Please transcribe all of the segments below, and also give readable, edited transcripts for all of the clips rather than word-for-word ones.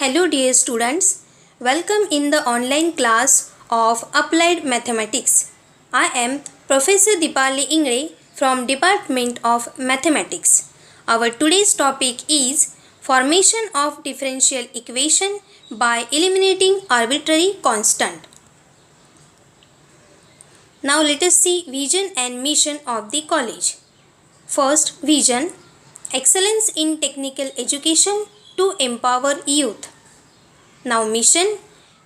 Hello dear students, welcome in the online class of Applied Mathematics. I am Professor Dipali Ingre from Department of Mathematics. Our today's topic is formation of differential equation by eliminating arbitrary constant. Now let us see vision and mission of the college. First, vision: excellence in technical education to empower youth. Now mission: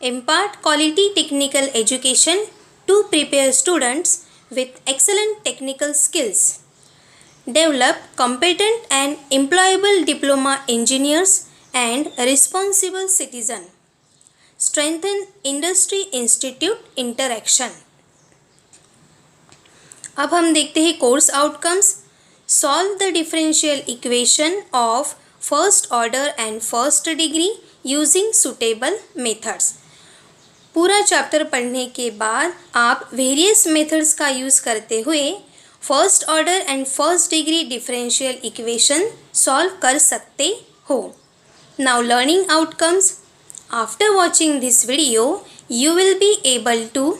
impart quality technical education to prepare students with excellent technical skills. Develop competent and employable diploma engineers and responsible citizen. Strengthen industry institute interaction. अब हम देखते हैं course outcomes. Solve the differential equation of first order and first degree using suitable methods. पूरा chapter पढ़ने के बाद आप various methods का यूज़ करते हुए first order and first degree differential equation solve कर सकते हो. Now learning outcomes. After watching this video you will be able to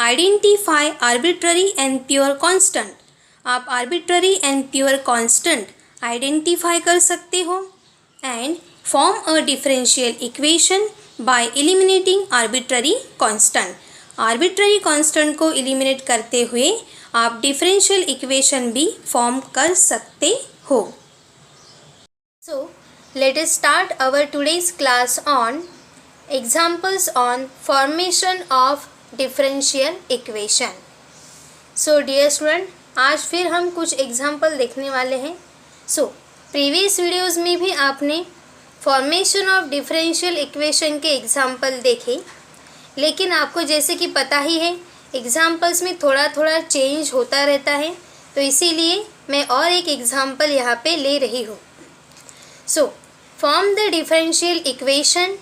identify arbitrary and pure constant. आप arbitrary and pure constant identify कर सकते हो and form a differential equation by eliminating arbitrary constant. Arbitrary constant को eliminate करते हुए आप differential equation भी form कर सकते हो. So let us start our today's class on examples on formation of differential equation. So dear student, आज फिर हम कुछ एग्जांपल देखने वाले हैं. सो प्रीवियस वीडियोस में भी आपने फॉर्मेशन ऑफ डिफरेंशियल इक्वेशन के एग्जांपल देखे, लेकिन आपको जैसे कि पता ही है एग्जांपल्स में थोड़ा थोड़ा चेंज होता रहता है, तो इसीलिए मैं और एक एग्जांपल यहाँ पे ले रही हूँ. So form the differential equation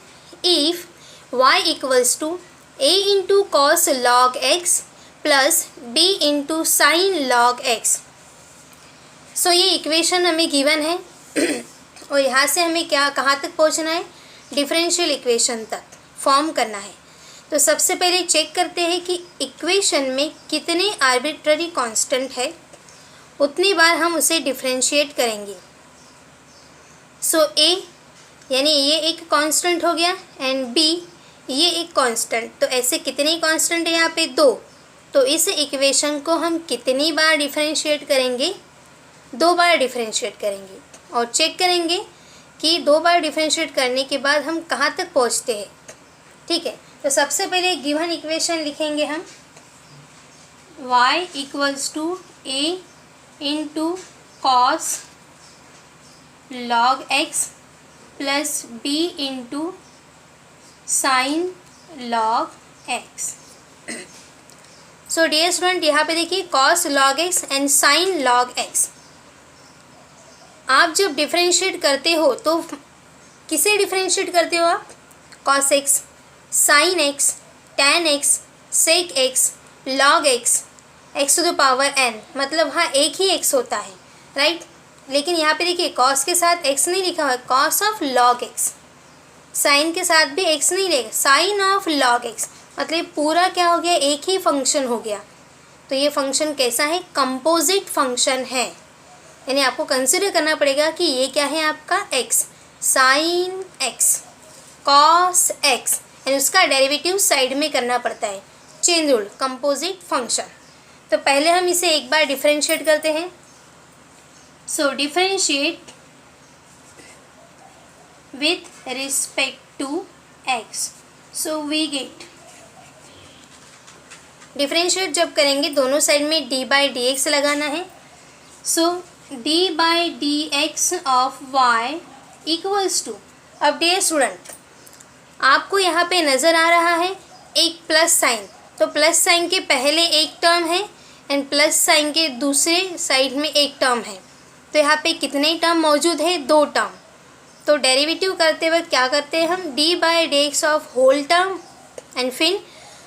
if y equals to a into cos log x plus b into sine log x. So ये इक्वेशन हमें गिवन है और यहाँ से हमें कहाँ तक पहुँचना है? डिफरेंशियल इक्वेशन तक फॉर्म करना है. तो सबसे पहले चेक करते हैं कि इक्वेशन में कितने आर्बिट्ररी कांस्टेंट है, उतनी बार हम उसे डिफरेंशिएट करेंगे. सो a यानी ये एक कांस्टेंट हो गया एंड b ये एक कांस्टेंट. तो ऐसे कितने कांस्टेंट है यहाँ पे? 2. तो इस इक्वेशन को हम कितनी बार डिफरेंशिएट करेंगे? 2 बार डिफरेंशिएट करेंगे और चेक करेंगे कि 2 बार डिफरेंशिएट करने के बाद हम कहाँ तक पहुँचते हैं. ठीक है, तो सबसे पहले गिवन इक्वेशन लिखेंगे हम. y equals to a into cos log x plus b into sine log x. So dear student, यहाँ पे देखिए cos log x and sine log x. आप जब डिफरेंशिएट करते हो तो किसे डिफरेंशिएट करते हो आप? Cos x, sine x, tan x, sec x, log x, x to the power n. मतलब हाँ एक ही x होता है, राइट. लेकिन यहाँ पे देखिए कॉस के साथ x नहीं लिखा हुआ है, cos of log x. Sine के साथ भी x नहीं लेगा, साइन ऑफ लॉग x. मतलब पूरा क्या हो गया? एक ही फंक्शन हो गया. तो ये फंक्शन कैसा है? कंपोजिट फंक्शन है. यानी आपको कंसिडर करना पड़ेगा कि ये क्या है आपका? x, sine x, cos x, and उसका डेरिवेटिव साइड में करना पड़ता है. Chain rule, composite function. तो पहले हम इसे एक बार डिफरेंशिएट करते हैं. So differentiate with respect to x. So we get, differentiate जब करेंगे दोनों साइड में d बाई डी एक्स लगाना है. So d by d x of y equals to, अब डियर स्टूडेंट आपको यहाँ पे नज़र आ रहा है एक प्लस साइन. तो प्लस साइन के पहले एक टर्म है एंड प्लस साइन के दूसरे साइड में एक टर्म है. तो यहाँ पे कितने टर्म मौजूद है? 2 टर्म. तो डेरिवेटिव करते वक्त क्या करते हैं हम? d by d x of whole term and फिर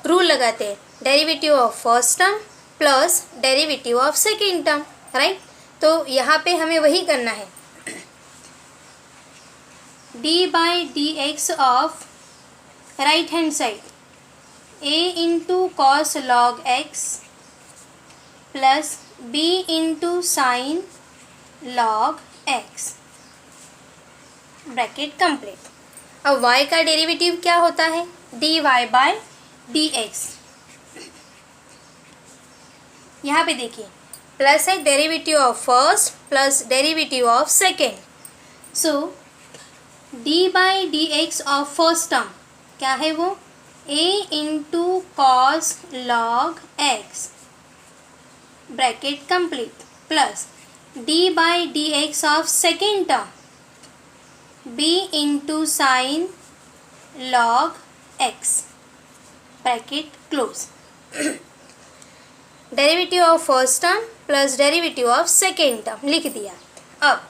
रूल लगाते हैं derivative of first term plus derivative of second term, right. तो यहाँ पे हमें वही करना है. D by d x of right hand side a into cos log x plus b into sine log x bracket complete. अब y का derivative क्या होता है, dy बाय dx। यहाँ पे देखिए प्लस है derivative of first plus derivative of second. So d by d x of first term क्या है वो, a into cos log x bracket complete plus d by d x of second term b into sine log x bracket close. Derivative of first term plus derivative of second term लिख दिया। अब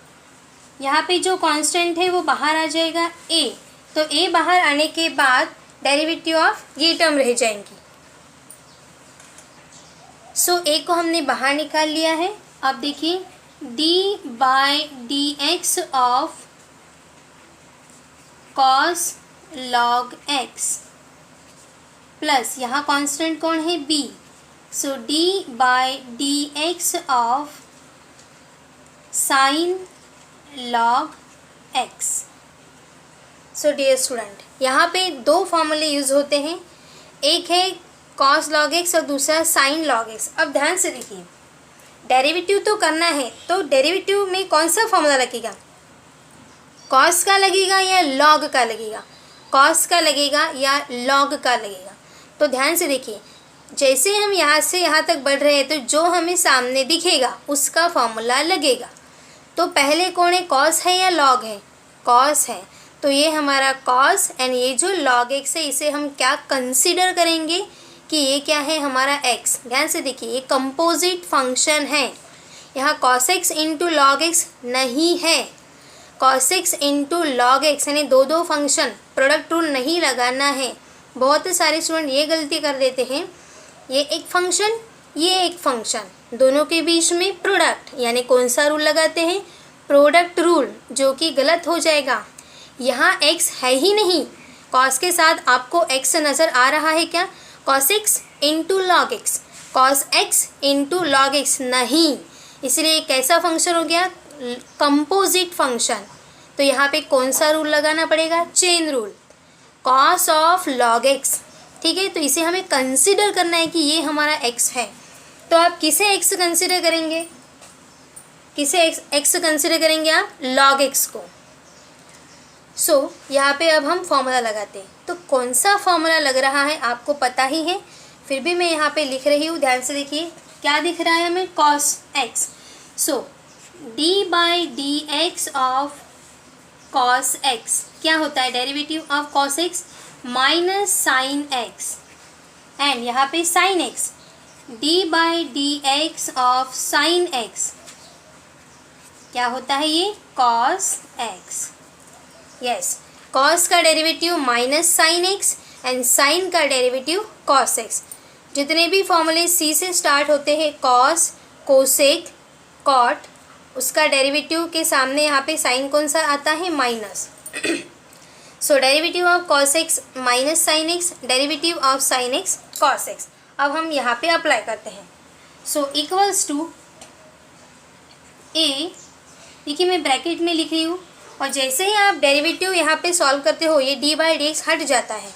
यहाँ पे जो constant है वो बाहर आ जाएगा a, तो a बाहर आने के बाद डेरिवेटिव ऑफ ये टर्म रह जाएंगी। सो a को हमने बाहर निकाल लिया है। अब देखिए d by d x of cos log x plus यहाँ कांस्टेंट कौन है b, so d by d x of sine log x। So dear student, यहाँ पे दो फॉर्मूले यूज़ होते हैं, एक है कॉस लॉग x और दूसरा साइन लॉग x। अब ध्यान से देखिए, डेरिवेटिव तो करना है तो डेरिवेटिव में कौन सा फॉर्मूला लगेगा, कॉस का लगेगा या लॉग का लगेगा, कॉस का लगेगा या लॉग का लगेगा। तो ध्यान से देखिए, जैसे हम यहाँ से यहाँ तक बढ़ रहे हैं तो जो हमें सामने दिखेगा उसका फॉर्मूला लगेगा। तो पहले कौन है, कॉस है या लॉग है, कॉस है, तो ये हमारा कॉस एंड ये जो लॉग एक्स है इसे हम क्या कंसीडर करेंगे कि ये क्या है हमारा एक्स। ध्यान से देखिए, ये कंपोजिट फंक्शन है, यहाँ cos x into log x नहीं है, cos x into log x यानी दो दो फंक्शन, प्रोडक्ट रूल नहीं लगाना है। बहुत सारे स्टूडेंट ये गलती कर देते हैं, ये एक फंक्शन ये एक फंक्शन, दोनों के बीच में प्रोडक्ट यानी कौन सा रूल लगाते हैं, प्रोडक्ट रूल, जो कि गलत हो जाएगा। यहाँ x है ही नहीं, कॉस के साथ आपको x नज़र आ रहा है क्या, cos x into log x, cos x into log x नहीं, इसलिए कैसा फंक्शन हो गया, कंपोजिट फंक्शन। तो यहाँ पे कौन सा रूल लगाना पड़ेगा, chain rule, cos of log x. ठीक है, तो इसे हमें कंसिडर करना है कि ये हमारा x है। तो आप किसे x कंसिडर करेंगे, किसे x कंसिडर करेंगे आप, लॉग x को। सो यहाँ पे अब हम फॉर्मूला लगाते हैं, तो कौन सा फॉर्मूला लग रहा है आपको पता ही है, फिर भी मैं यहाँ पे लिख रही हूँ। ध्यान से देखिए क्या दिख रहा है हमें, cos x। So d by d x of cos x क्या होता है, derivative of cos x minus sine x, and यहाँ पे sine x, d by d x of sine x क्या होता है, ये कॉस x। यस, कॉस का derivative minus sine x and sine का डेरिवेटिव कॉस x। जितने भी फॉर्मूले c से स्टार्ट होते हैं, कॉस, कोसेक, कॉट, उसका डेरिवेटिव के सामने यहाँ पे साइन कौन सा आता है, minus. So derivative of cos x minus sine x, derivative of sine x cos x। अब हम यहाँ पे अप्लाई करते हैं। सो इक्वल्स टू a, देखिए मैं ब्रैकेट में लिख रही हूँ, और जैसे ही आप डेरिवेटिव यहाँ पे सॉल्व करते हो ये d बाई डी एक्स हट जाता है।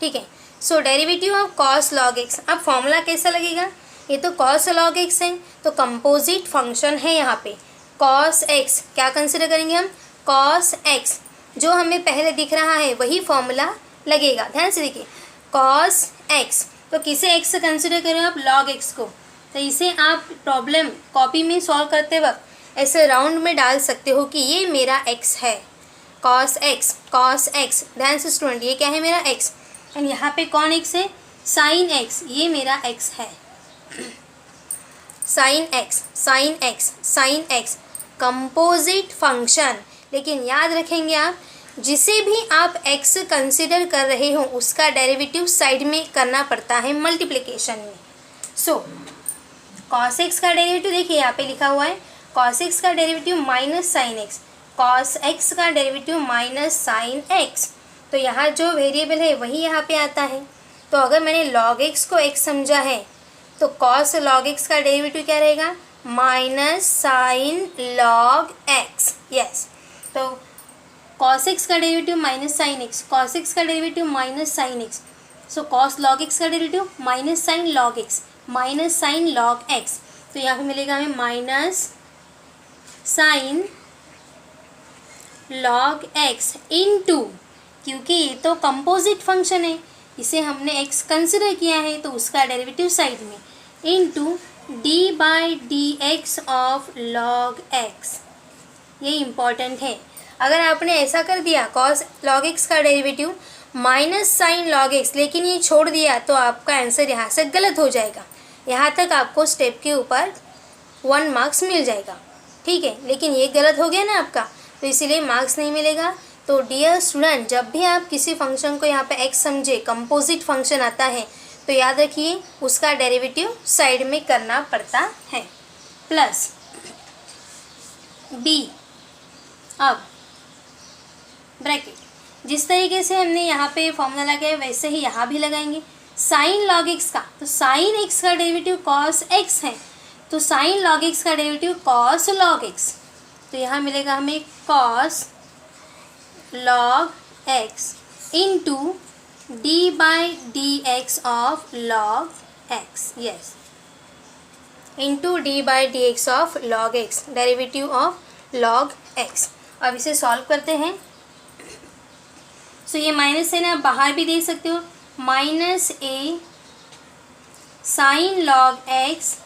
ठीक है, so derivative of cos log x, अब फॉर्मूला कैसा लगेगा, ये तो कॉस लॉग x है तो कंपोजिट फंक्शन है, यहाँ पे कॉस x क्या कंसिडर करेंगे हम, कॉस x, जो हमें पहले दिख रहा है वही फॉर्मूला लगेगा। ध्यान से देखिए, कॉस x, तो किसे x कंसिडर करें आप, लॉग x को। तो इसे आप प्रॉब्लम कॉपी में सॉल्व करते वक्त ऐसे राउंड में डाल सकते हो कि ये मेरा x है, कॉस x, कॉस x। ध्यान से स्टूडेंट, ये क्या है मेरा x, एंड यहाँ पे कौन x है, साइन x, ये मेरा x है, sine x, sine x, sine x, composite function. लेकिन याद रखेंगे आप, जिसे भी आप x कंसिडर कर रहे हो उसका डेरिवेटिव साइड में करना पड़ता है मल्टीप्लिकेशन में। सो कॉस x का डेरिवेटिव देखिए यहाँ पे लिखा हुआ है, कॉस x का derivative minus sine x, cos x का डेरिवेटिव माइनस साइन एक्स। तो यहाँ जो वेरिएबल है वही यहाँ पे आता है। तो अगर मैंने लॉग एक्स को एक्स समझा है तो कॉस लॉग एक्स का डेरिवेटिव क्या रहेगा, minus sine log x. Yes, तो कॉस एक्स का derivative minus sine x, cos x का derivative minus sine x. So cos log x का derivative minus sine log x, minus sine log x. तो यहाँ पे मिलेगा हमें minus sine log x into, क्योंकि ये तो कंपोजिट फंक्शन है, इसे हमने एक्स कंसिडर किया है तो उसका डेरिवेटिव साइड में, into D by d x of log x. ये इम्पॉर्टेंट है। अगर आपने ऐसा कर दिया कॉस लॉग एक्स का derivative minus sine log x, लेकिन ये छोड़ दिया तो आपका आंसर यहाँ से गलत हो जाएगा। यहाँ तक आपको स्टेप के ऊपर 1 मार्क्स मिल जाएगा, ठीक है, लेकिन ये गलत हो गया ना आपका, तो इसीलिए मार्क्स नहीं मिलेगा। तो डियर स्टूडेंट, जब भी आप किसी फंक्शन को यहाँ पे एक्स समझे, कंपोजिट फंक्शन आता है, तो याद रखिए उसका डेरिवेटिव साइड में करना पड़ता है, प्लस बी। अब ब्रैकेट जिस तरीके से हमने यहाँ पे फॉर्मूला लगाया वैसे ही यहाँ भी लगाएंगे। साइन लॉग एक्स का, तो साइन एक्स का डेरिवेटिव कॉस एक्स है, तो साइन लॉग एक्स का डेरिवेटिव कॉस लॉग एक्स। तो यहाँ मिलेगा हमें cos log x into d by d x of log x. Yes, into d by d x of log x, derivative of log x. अब इसे solve करते हैं। सो ये माइनस है ना, आप बाहर भी दे सकते हो, minus a sine log x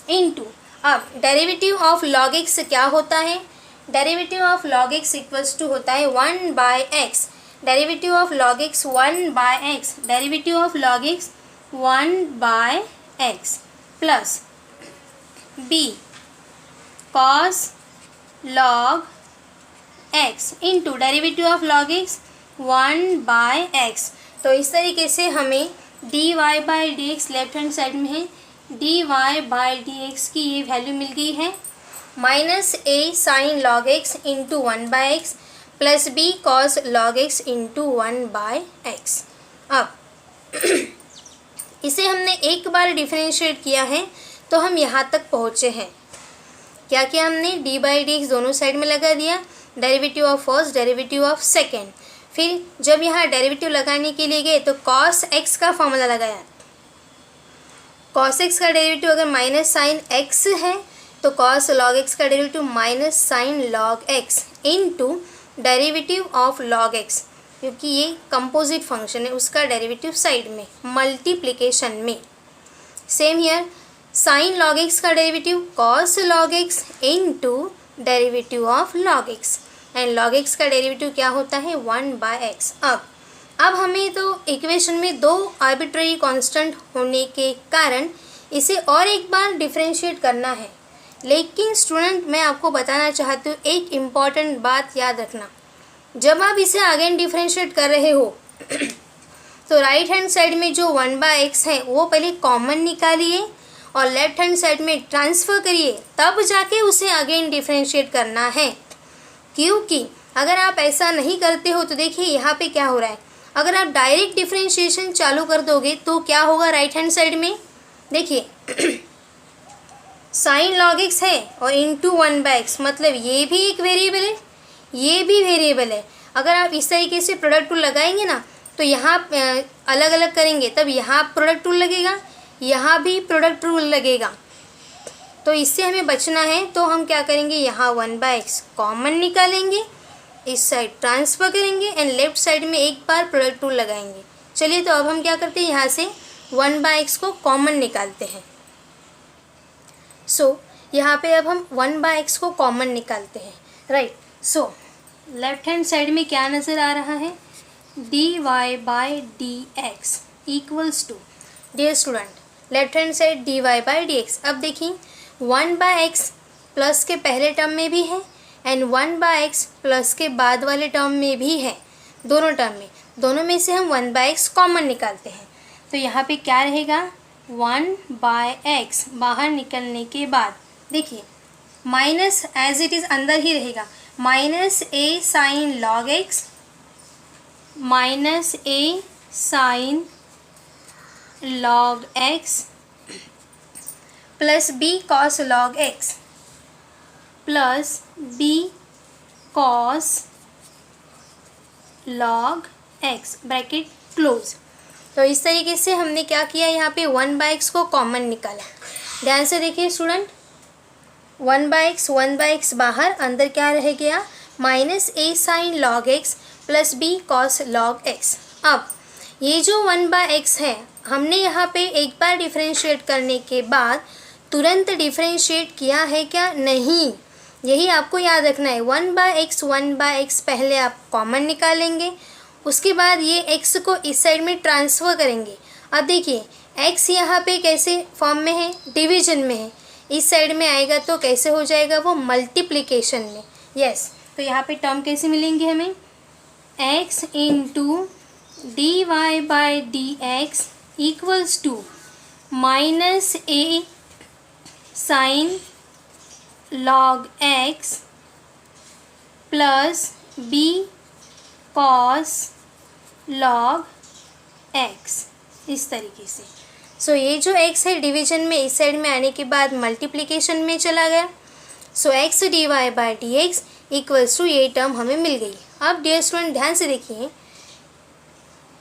into, अब डेरिवेटिव ऑफ लॉग एक्स क्या होता है, derivative of log x equals to होता है 1 by x, derivative of log x 1 by x, derivative of log x 1 by x plus b cos log x into derivative of log x 1 by x. तो इस तरीके से हमें d y by d x left hand side में है, d y by d x की ये value मिल गई है, minus a sine log x into 1 by x plus b cos log x into 1 by x. अब इसे हमने एक बार डिफरेंशिएट किया है तो हम यहाँ तक पहुँचे हैं। क्या किया हमने, डी बाई डी एक्स दोनों साइड में लगा दिया, derivative of first, derivative of second. फिर जब यहाँ डेरिवेटिव लगाने के लिए गए तो कॉस एक्स का फॉर्मूला लगाया। कॉस एक्स का डेरिवेटिव अगर माइनस साइन एक्स है तो कॉस लॉग एक्स का derivative minus sine log x into derivative of log x, क्योंकि ये कंपोजिट फंक्शन है उसका डेरिवेटिव साइड में, मल्टीप्लिकेशन में। Same here, sign log x का derivative cos log x into derivative of log x, and log x का derivative क्या होता है 1 बाय एक्स। अब हमें तो इक्वेशन में 2 आर्बिट्रेरी कांस्टेंट होने के कारण इसे और एक बार डिफरेंशिएट करना है। लेकिन स्टूडेंट, मैं आपको बताना चाहती हूँ एक इम्पॉर्टेंट बात याद रखना, जब आप इसे अगेन डिफरेंशिएट कर रहे हो तो राइट हैंड साइड में जो 1 बाय एक्स है वो पहले कॉमन निकालिए और लेफ्ट हैंड साइड में ट्रांसफ़र करिए, तब जाके उसे अगेन डिफरेंशिएट करना है। क्योंकि अगर आप ऐसा नहीं करते हो तो देखिए यहाँ पे क्या हो रहा है, अगर आप डायरेक्ट डिफरेंशिएशन चालू कर दोगे तो क्या होगा राइट हैंड साइड में, देखिए साइन लॉग एक्स है और इंटू 1 बाय एक्स, मतलब ये भी एक वेरिएबल है, ये भी वेरिएबल है। अगर आप इस तरीके से प्रोडक्ट टूल लगाएंगे ना तो यहाँ अलग अलग करेंगे तब यहाँ प्रोडक्ट टूल लगेगा, यहाँ भी प्रोडक्ट टूल लगेगा। तो इससे हमें बचना है तो हम क्या करेंगे, यहाँ 1 बाय एक्स कॉमन निकालेंगे, इस साइड ट्रांसफ़र करेंगे एंड लेफ्ट साइड में एक बार प्रोडक्ट टूल लगाएंगे। चलिए, तो अब हम क्या करते हैं, यहाँ से 1 बाय एक्स को कॉमन निकालते हैं। सो यहाँ पे अब हम 1 बाय एक्स को कॉमन निकालते हैं, right. So left hand side में क्या नज़र आ रहा है, d y by d x equals to, dear student left hand side d y by d x. अब देखिए 1 बाय एक्स प्लस के पहले टर्म में भी है एंड 1 बाय एक्स प्लस के बाद वाले टर्म में भी है, दोनों टर्म में, दोनों में से हम 1 बाय एक्स कॉमन निकालते हैं। तो यहाँ पे क्या रहेगा, 1 बाय एक्स बाहर निकलने के बाद देखिए माइनस एज इट इज़ अंदर ही रहेगा, minus a sine log x, minus a sine log x plus b cos log x plus b cos log x bracket close. तो इस तरीके से हमने क्या किया, यहाँ पे 1/x को कॉमन निकाला। ध्यान से देखिए स्टूडेंट, 1/x बाहर, अंदर क्या रह गया, minus a sine log x plus b cos log x. अब ये जो 1/x है, हमने यहाँ पे एक बार डिफरेंशिएट करने के बाद तुरंत डिफरेंशिएट किया है क्या, नहीं, यही आपको याद रखना है। 1/x पहले आप कॉमन निकालेंगे, उसके बाद ये x को इस साइड में ट्रांसफ़र करेंगे। अब देखिए x यहाँ पे कैसे फॉर्म में है, डिवीजन में है, इस साइड में आएगा तो कैसे हो जाएगा वो, मल्टीप्लिकेशन में। यस, तो यहाँ पे टर्म कैसे मिलेंगे हमें, x into d y by d x equals to minus a sine log x plus b cos log x, इस तरीके से। सो ये जो x है डिवीजन में इस साइड में आने के बाद मल्टीप्लिकेशन में चला गया। So x d y by d x equals to ये टर्म हमें मिल गई। अब डियर स्टूडेंट ध्यान से देखिए,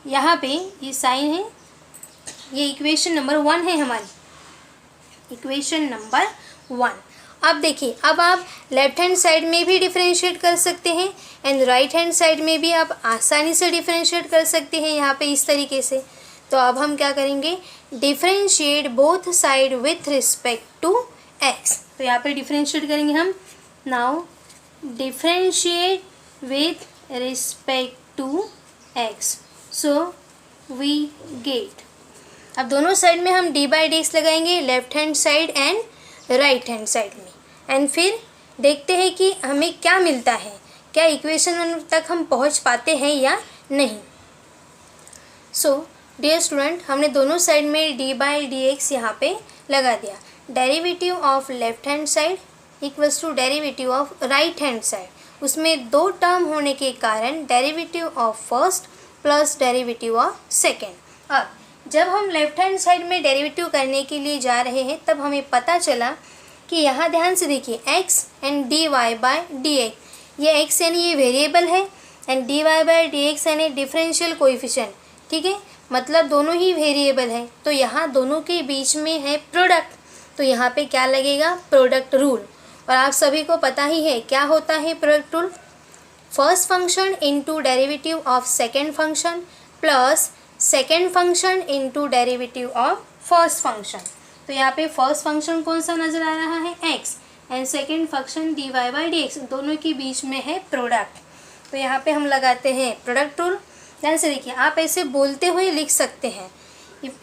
यहाँ पे ये साइन है, ये इक्वेशन नंबर 1 है हमारी, इक्वेशन नंबर 1। अब देखिए, अब आप लेफ्ट हैंड साइड में भी डिफरेंशिएट कर सकते हैं एंड राइट हैंड साइड में भी आप आसानी से डिफरेंशिएट कर सकते हैं यहाँ पे इस तरीके से। तो अब हम क्या करेंगे, differentiate both side with respect to x. तो यहाँ पे डिफरेंशिएट करेंगे हम, now differentiate with respect to x, so we get. अब दोनों साइड में हम डी बाई डी एक्स लगाएंगे, left hand side and right hand side में, एंड फिर देखते हैं कि हमें क्या मिलता है, क्या इक्वेशन तक हम पहुंच पाते हैं या नहीं। सो डियर स्टूडेंट, हमने दोनों साइड में डी बाई डी एक्स यहाँ पे लगा दिया। Derivative of left hand side equals to derivative of right hand side, उसमें दो टर्म होने के कारण derivative of first plus derivative of second. अब जब हम लेफ्ट हैंड साइड में डेरिवेटिव करने के लिए जा रहे हैं तब हमें पता चला कि यहाँ ध्यान से देखिए, x and d y by d x, ये x यानी ये वेरिएबल है and d y by d x यानी डिफरेंशियल कोएफिशिएंट, ठीक है, मतलब दोनों ही वेरिएबल है। तो यहाँ दोनों के बीच में है प्रोडक्ट, तो यहाँ पे क्या लगेगा, प्रोडक्ट रूल। और आप सभी को पता ही है क्या होता है product rule, first function into derivative of second function plus second function into derivative of first function. तो यहाँ पे फर्स्ट फंक्शन कौन सा नज़र आ रहा है, x, and second function d y by d x, दोनों के बीच में है प्रोडक्ट। तो यहाँ पे हम लगाते हैं प्रोडक्ट रूल। ध्यान से देखिए, आप ऐसे बोलते हुए लिख सकते हैं,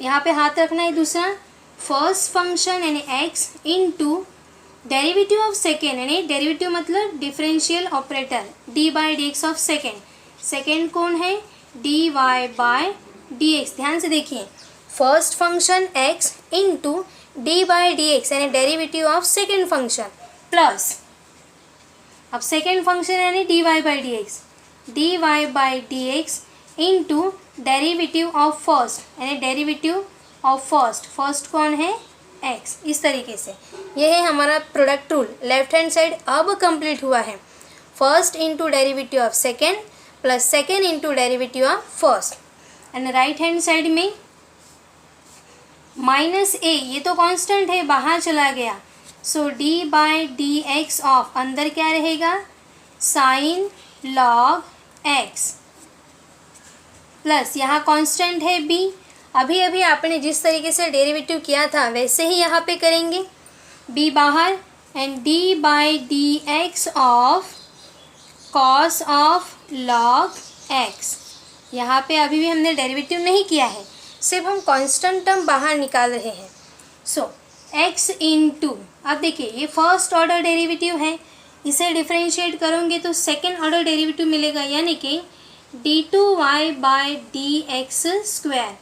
यहाँ पे हाथ रखना है दूसरा, फर्स्ट फंक्शन यानी x into derivative of second, यानी डेरिवेटिव मतलब differential operator d by d x of second, second कौन है, d y by d x. ध्यान से देखिए, first function x into d by d x यानी derivative of second function plus, अब second function यानी d y by d x, d y by d x into derivative of first यानी derivative of first, first कौन है, x। इस तरीके से यह है हमारा product rule. Left hand side अब कंप्लीट हुआ है, first into derivative of second plus second into derivative of first, and right hand side में माइनस ए, ये तो कांस्टेंट है बाहर चला गया, so d by d x of, अंदर क्या रहेगा, साइन लॉग एक्स प्लस यहाँ कांस्टेंट है बी, अभी अभी आपने जिस तरीके से डेरिवेटिव किया था वैसे ही यहाँ पे करेंगे, बी बाहर, and D by d x of cos of log x. यहाँ पे अभी भी हमने डेरिवेटिव नहीं किया है, सिर्फ हम कांस्टेंट टर्म बाहर निकाल रहे हैं। सो x इंटू, अब देखिए ये फर्स्ट ऑर्डर डेरिवेटिव है, इसे डिफरेंशिएट करोगे तो सेकेंड ऑर्डर डेरिवेटिव मिलेगा, यानी कि d2y by d x square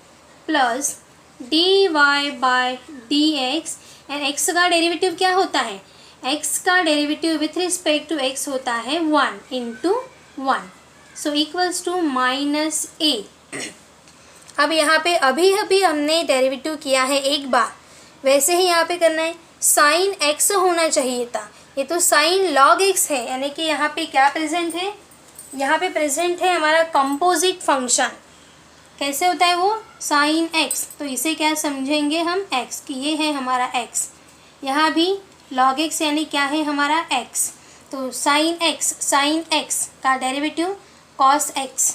plus dy by d x, and x का डेरिवेटिव क्या होता है, x का derivative with respect to x होता है 1 into 1, so equals to minus a। अब यहाँ पे अभी अभी हमने डेरिवेटिव किया है एक बार, वैसे ही यहाँ पे करना है। साइन x होना चाहिए था, ये तो साइन लॉग x है, यानी कि यहाँ पे क्या प्रेजेंट है, यहाँ पे प्रेजेंट है हमारा कंपोजिट फंक्शन। कैसे होता है वो, साइन x, तो इसे क्या समझेंगे हम x, कि ये है हमारा x। यहाँ भी लॉग x यानी क्या है हमारा x, तो साइन x का डेरिवेटिव कॉस x,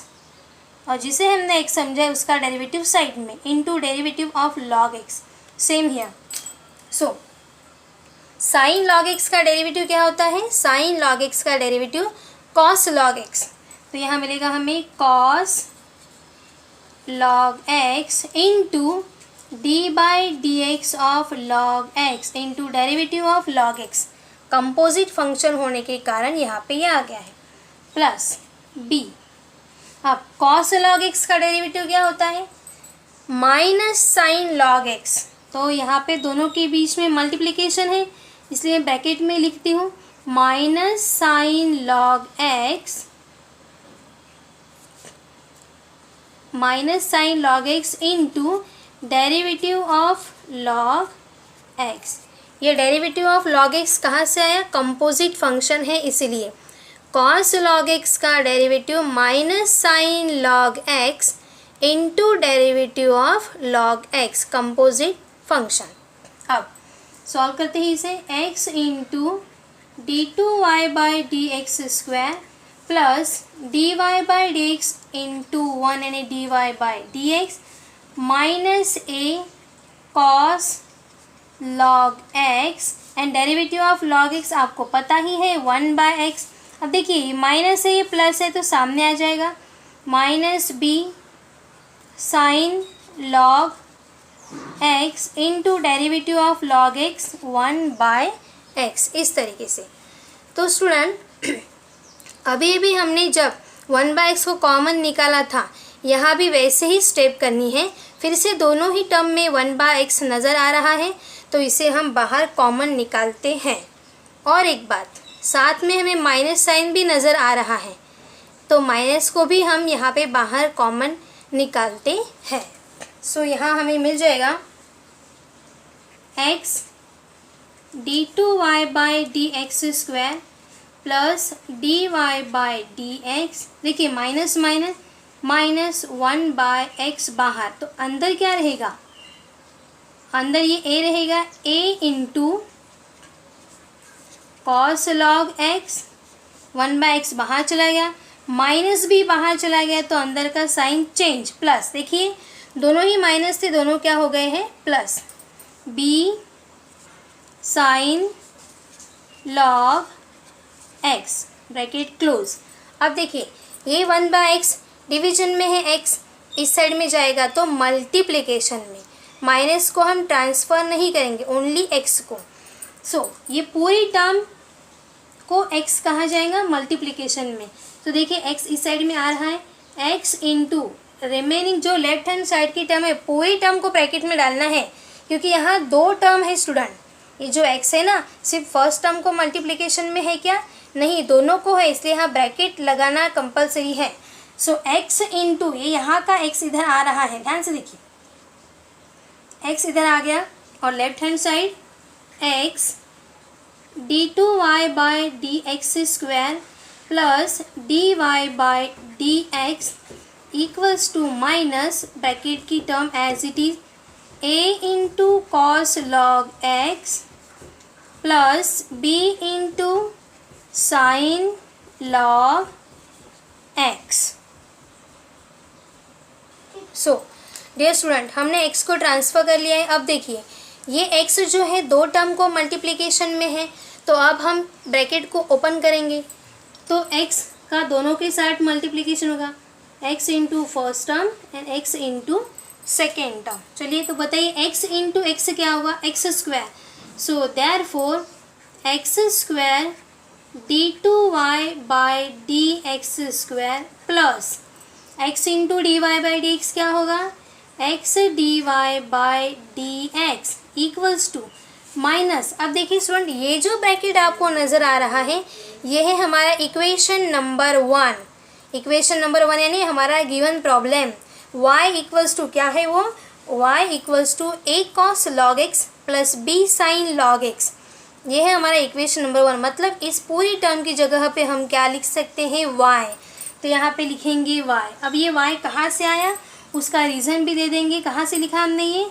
और जिसे हमने x समझा है उसका डेरिवेटिव साइड में, into derivative of log x। Same here, so sine log x का डेरिवेटिव क्या होता है, साइन लॉग x का डेरिवेटिव कॉस लॉग x, तो यहाँ मिलेगा हमें cos log x into d by d x of log x into derivative of log x। Composite function होने के कारण यहाँ पे ये आ गया है, प्लस b। अब कॉस लॉग x का डेरिवेटिव क्या होता है, माइनस साइन लॉग x, तो यहाँ पे दोनों के बीच में मल्टीप्लिकेशन है, इसलिए ब्रैकेट में लिखती हूँ minus sine log x, minus sine log x into derivative of log x। ये डेरिवेटिव ऑफ लॉग x कहाँ से आया, कंपोजिट फंक्शन है इसीलिए। कॉस लॉग x का derivative minus sine log x into derivative of log x, composite function. अब solve करते हैं इसे, x into d two y by d x square plus d y by d x into 1 यानी d y by d x minus A cos log x and derivative of log x आपको पता ही है 1 by x। अब देखिए minus है, ये plus है तो सामने आ जाएगा, minus b sine log x into derivative of log x 1 by x, इस तरीके से। तो स्टूडेंट अभी भी हमने जब 1 बाय x को कॉमन निकाला था, यहाँ भी वैसे ही स्टेप करनी है। फिर से दोनों ही टर्म में 1 बाय x नज़र आ रहा है, तो इसे हम बाहर कॉमन निकालते हैं। और एक बात, साथ में हमें माइनस साइन भी नज़र आ रहा है, तो माइनस को भी हम यहाँ पे बाहर कॉमन निकालते हैं। सो यहाँ हमें मिल जाएगा x d two y by d x square plus d y by d x. देखिए minus minus minus 1 by x बाहर, तो अंदर क्या रहेगा, अंदर ये a रहेगा, a into cos log x, 1 by x बाहर चला गया, माइनस भी बाहर चला गया, तो अंदर का साइन चेंज, प्लस। देखिए दोनों ही माइनस थे, दोनों क्या हो गए हैं plus, b sign log x bracket close. अब देखिए ये 1 बाय x डिवीजन में है, x इस साइड में जाएगा तो मल्टीप्लिकेशन में, माइनस को हम ट्रांसफ़र नहीं करेंगे, ओनली x को। सो ये पूरी टर्म को x कहा जाएगा मल्टीप्लिकेशन में। तो देखिए x इस साइड में आ रहा है, x इंटू रिमेनिंग जो लेफ्ट हैंड साइड की टर्म है, पूरी टर्म को ब्रैकेट में डालना है, क्योंकि यहाँ 2 टर्म है स्टूडेंट। ये जो x है ना, सिर्फ फर्स्ट टर्म को मल्टीप्लिकेशन में है क्या, नहीं, दोनों को है, इसलिए यहाँ ब्रैकेट लगाना कंपलसरी है। सो x इंटू ये यहाँ का x इधर आ रहा है, ध्यान से देखिए, x इधर आ गया, और left hand side x d two y by d x square plus d y by d x equals to minus bracket की term as it is a into cos log x plus b into sine log x। So dear student, हमने x को transfer कर लिया है। अब देखिए ये x जो है 2 टर्म को मल्टीप्लिकेशन में है, तो अब हम ब्रैकेट को ओपन करेंगे, तो x का दोनों के साथ मल्टीप्लिकेशन होगा, x into first term and x into second term. चलिए तो बताइए x इंटू एक्स क्या होगा, x square. So therefore x square d two y by d x square plus x into d y by d x क्या होगा, x d y by d x equals to minus, अब देखिए student ये जो bracket आपको नज़र आ रहा है ये है हमारा इक्वेशन नंबर 1। इक्वेशन नंबर 1 यानी हमारा given problem y equals to क्या है वो, y equals to a cos log x plus b sin log x। ये है हमारा इक्वेशन नंबर 1। मतलब इस पूरी टर्म की जगह पे हम क्या लिख सकते हैं, y। तो यहाँ पे लिखेंगे y। अब ये y कहाँ से आया उसका रीज़न भी दे देंगे। कहाँ से लिखा हमने ये,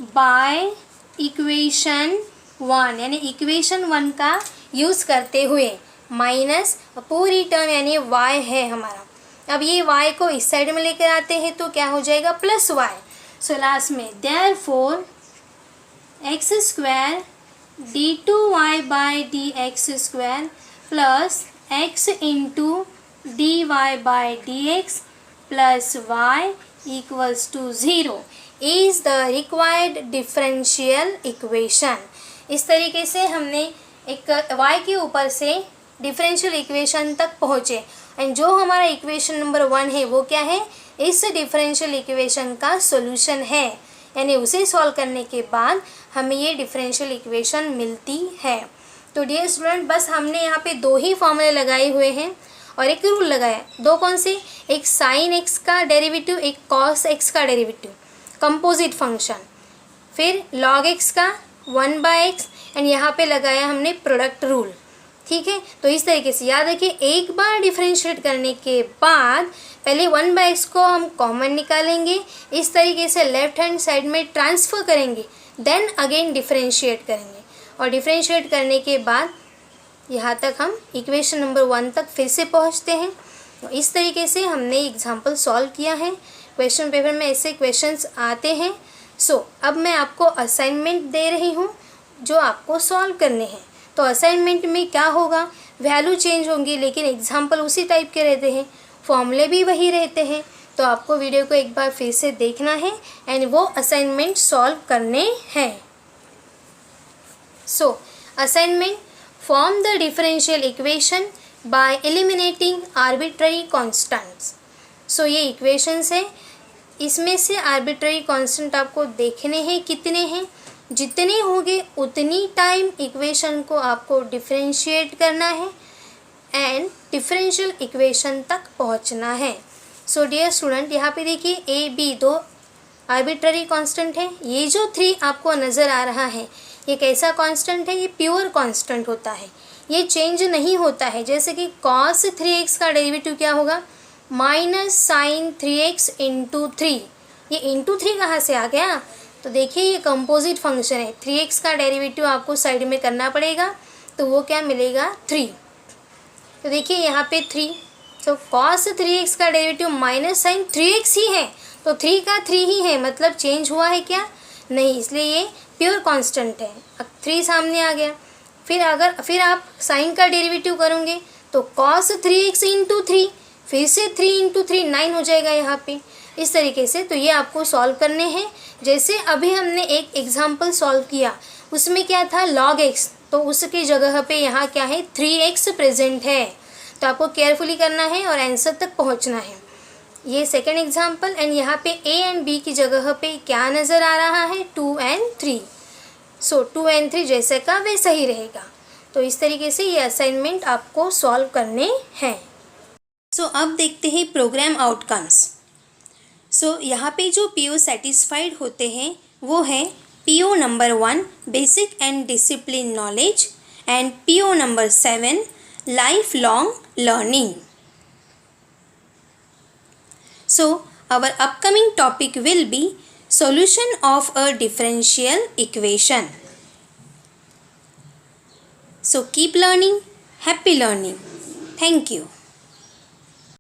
बाय इक्वेशन 1 यानी इक्वेशन 1 का यूज़ करते हुए माइनस पूरी टर्म यानी y है हमारा। अब ये y को इस साइड में लेकर आते हैं तो क्या हो जाएगा, प्लस y। सो लास्ट में therefore x square d2y by d x square plus x into d y by d x plus y equals to 0 is the required differential equation. इस तरीके से हमने एक y के ऊपर से डिफरेंशियल इक्वेशन तक पहुँचे। एंड जो हमारा इक्वेशन नंबर 1 है वो क्या है, इस डिफरेंशियल इक्वेशन का सॉल्यूशन है। यानी उसे सॉल्व करने के बाद हमें ये डिफरेंशियल इक्वेशन मिलती है। तो डियर स्टूडेंट बस हमने यहाँ पे 2 ही फॉर्मूले लगाए हुए हैं और एक रूल लगाया। 2 कौन से, एक साइन एक्स का डेरिवेटिव, एक कॉस एक्स का डेरिवेटिव, कंपोजिट फंक्शन, फिर लॉग एक्स का 1/x एंड यहाँ पे लगाया हमने प्रोडक्ट रूल। ठीक है, तो इस तरीके से याद रखिए, एक बार डिफरेंशिएट करने के बाद पहले 1/x को हम कॉमन निकालेंगे, इस तरीके से लेफ्ट हैंड साइड में ट्रांसफ़र करेंगे, देन अगेन डिफरेंशिएट करेंगे और डिफरेंशिएट करने के बाद यहाँ तक हम इक्वेशन नंबर 1 तक फिर से पहुँचते हैं। तो इस तरीके से हमने एग्जाम्पल सॉल्व किया है। क्वेश्चन पेपर में ऐसे क्वेश्चंस आते हैं। अब मैं आपको असाइनमेंट दे रही हूँ जो आपको सॉल्व करने हैं। तो असाइनमेंट में क्या होगा, वैल्यू चेंज होंगी लेकिन एग्जाम्पल उसी टाइप के रहते हैं, फॉर्मूले भी वही रहते हैं। तो आपको वीडियो को एक बार फिर से देखना है एंड वो असाइनमेंट सॉल्व करने हैं। Assignment, form the differential equation by eliminating arbitrary constants. ये इक्वेशंस है, इसमें से आर्बिट्ररी कांस्टेंट आपको देखने हैं कितने हैं, जितने होंगे उतनी टाइम इक्वेशन को आपको डिफरेंशिएट करना है एंड डिफरेंशियल इक्वेशन तक पहुंचना है। डियर स्टूडेंट यहाँ पे देखिए ए बी 2 आर्बिट्ररी कांस्टेंट है। ये जो 3 आपको नज़र आ रहा है ये कैसा कांस्टेंट है, ये प्योर कांस्टेंट होता है, ये चेंज नहीं होता है। जैसे कि cos 3x का डेरिवेटिव क्या होगा, माइनस साइन 3x इंटू 3। ये इंटू 3 कहाँ से आ गया, तो देखिए ये कंपोजिट फंक्शन है, 3x का डेरिवेटिव आपको साइड में करना पड़ेगा तो वो क्या मिलेगा 3। तो देखिए यहाँ पे 3, तो cos 3x का डेरिवेटिव माइनस साइन 3x ही है तो 3 का 3 ही है, मतलब चेंज हुआ है क्या, नहीं, इसलिए ये प्योर कांस्टेंट है। अब 3 सामने आ गया। फिर आप साइन का डेरिवेटिव करोगे तो cos 3x इंटू 3, फिर से 3 इंटू 3 9 हो जाएगा यहाँ पे। इस तरीके से तो ये आपको सॉल्व करने हैं। जैसे अभी हमने एक एग्जांपल सॉल्व किया, उसमें क्या था log x, तो उसकी जगह पे यहाँ क्या है 3x प्रेजेंट है। तो आपको केयरफुली करना है और आंसर तक पहुँचना है। ये सेकेंड एग्जांपल एंड यहाँ पे a एंड b की जगह पे क्या नज़र आ रहा है 2 and 3। 2 and 3 जैसे का वैसा ही रहेगा। तो इस तरीके से ये असाइनमेंट आपको सॉल्व करने हैं। अब देखते हैं प्रोग्राम आउटकम्स। यहाँ पे जो PO सेटिस्फाइड होते हैं वो है PO number 1 basic and discipline knowledge and PO number 7 life long learning. Our upcoming topic will be solution of a differential equation. Keep learning, happy learning. Thank you.